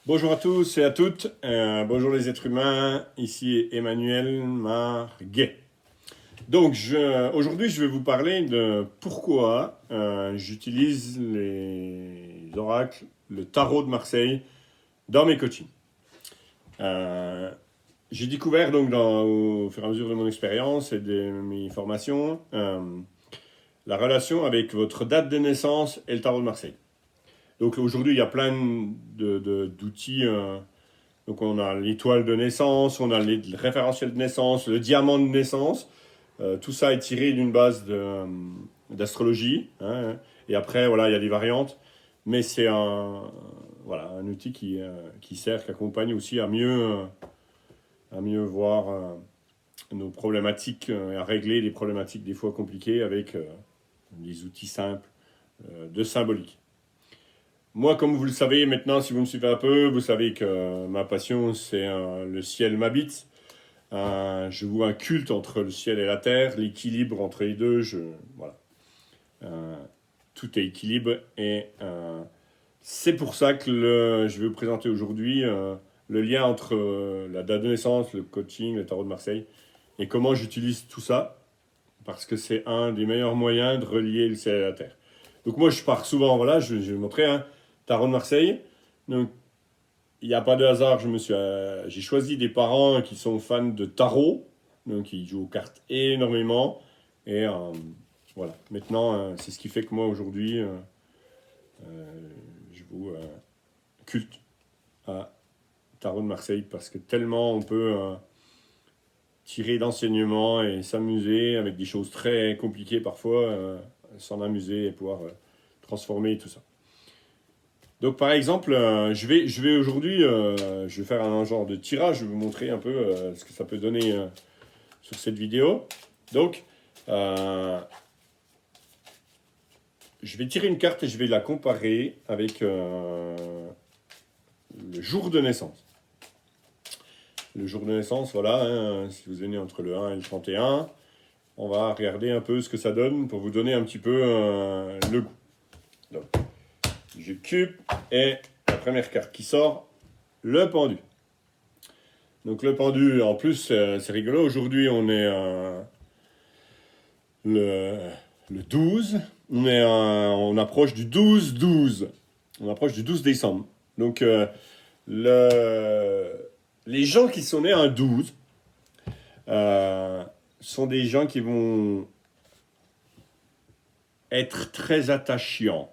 Bonjour à tous et à toutes, bonjour les êtres humains, ici Emmanuel Marguet. Donc aujourd'hui je vais vous parler de pourquoi j'utilise les oracles, le tarot de Marseille dans mes coachings. J'ai découvert donc au fur et à mesure de mon expérience et de mes formations la relation avec votre date de naissance et le tarot de Marseille. Donc aujourd'hui il y a plein d'outils. Donc on a l'étoile de naissance, on a le référentiel de naissance, le diamant de naissance. Tout ça est tiré d'une base d'astrologie. Hein. Et après, voilà, il y a des variantes. Mais c'est un outil qui sert, qui accompagne aussi à mieux voir nos problématiques, à régler des problématiques des fois compliquées avec des outils simples de symbolique. Moi, comme vous le savez maintenant, si vous me suivez un peu, vous savez que ma passion, c'est le ciel m'habite. Je vois un culte entre le ciel et la terre, l'équilibre entre les deux. Voilà. Tout est équilibre et c'est pour ça que je vais vous présenter aujourd'hui le lien entre la date de naissance, le coaching, le tarot de Marseille et comment j'utilise tout ça parce que c'est un des meilleurs moyens de relier le ciel et la terre. Donc moi, je pars souvent, voilà, je vais vous montrer un tarot de Marseille. Donc il n'y a pas de hasard, j'ai choisi des parents qui sont fans de tarot, donc ils jouent aux cartes énormément. Et voilà, maintenant, c'est ce qui fait que moi aujourd'hui, je vous culte à Tarot de Marseille parce que tellement on peut tirer d'enseignements et s'amuser avec des choses très compliquées parfois, s'en amuser et pouvoir transformer tout ça. Donc par exemple, je vais aujourd'hui, je vais faire un genre de tirage, je vais vous montrer un peu ce que ça peut donner sur cette vidéo. Donc, je vais tirer une carte et je vais la comparer avec le jour de naissance. Le jour de naissance, voilà, hein, si vous êtes né entre le 1 et le 31, on va regarder un peu ce que ça donne pour vous donner un petit peu le goût. Donc, je cube et la première carte qui sort, le pendu. Donc le pendu, en plus, c'est rigolo. Aujourd'hui, on est le 12. On approche du 12-12. On approche du 12 décembre. Donc les gens qui sont nés un 12 sont des gens qui vont être très attachants.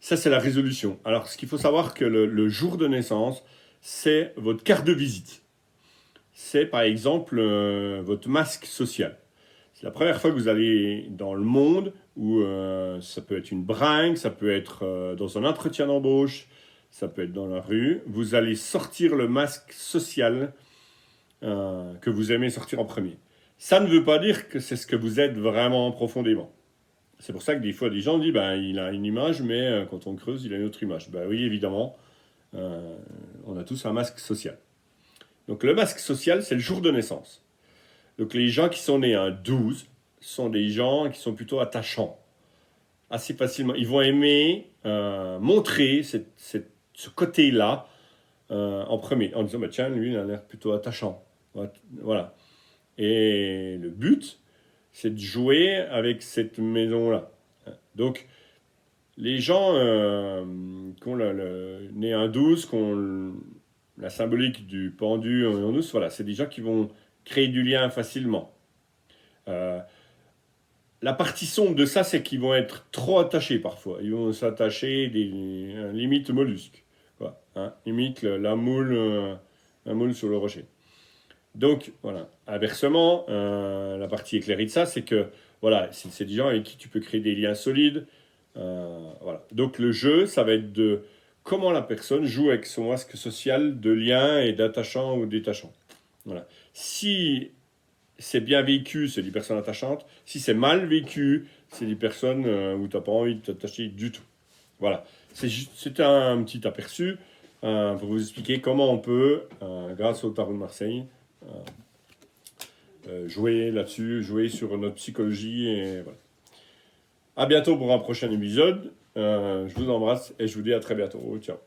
Ça, c'est la résolution. Alors, ce qu'il faut savoir que le jour de naissance, c'est votre carte de visite. C'est, par exemple, votre masque social. C'est la première fois que vous allez dans le monde où ça peut être une bringue, ça peut être dans un entretien d'embauche, ça peut être dans la rue. Vous allez sortir le masque social que vous aimez sortir en premier. Ça ne veut pas dire que c'est ce que vous êtes vraiment profondément. C'est pour ça que des fois, des gens disent il a une image, mais quand on creuse, il a une autre image. Oui, évidemment, on a tous un masque social. Donc le masque social, c'est le jour de naissance. Donc les gens qui sont nés un 12 sont des gens qui sont plutôt attachants. Assez facilement. Ils vont aimer montrer ce côté-là en premier, en disant tiens, lui, il a l'air plutôt attachant. Voilà. Et le but, c'est de jouer avec cette maison-là. Donc, les gens qui ont né un 12, qui ont la symbolique du pendu en 12, voilà, c'est des gens qui vont créer du lien facilement. La partie sombre de ça, c'est qu'ils vont être trop attachés parfois. Ils vont s'attacher limite mollusques. Quoi, hein, limite la moule sur le rocher. Donc, voilà. Inversement, la partie éclairée de ça, c'est que voilà, c'est des gens avec qui tu peux créer des liens solides. Voilà. Donc, le jeu, ça va être de comment la personne joue avec son masque social de lien et d'attachant ou détachant. Voilà. Si c'est bien vécu, c'est des personnes attachantes. Si c'est mal vécu, c'est des personnes où tu n'as pas envie de t'attacher du tout. Voilà. C'est un petit aperçu pour vous expliquer comment on peut, grâce au tarot de Marseille, jouer là-dessus, jouer sur notre psychologie. Et voilà. À bientôt pour un prochain épisode. Je vous embrasse et je vous dis à très bientôt. Ciao.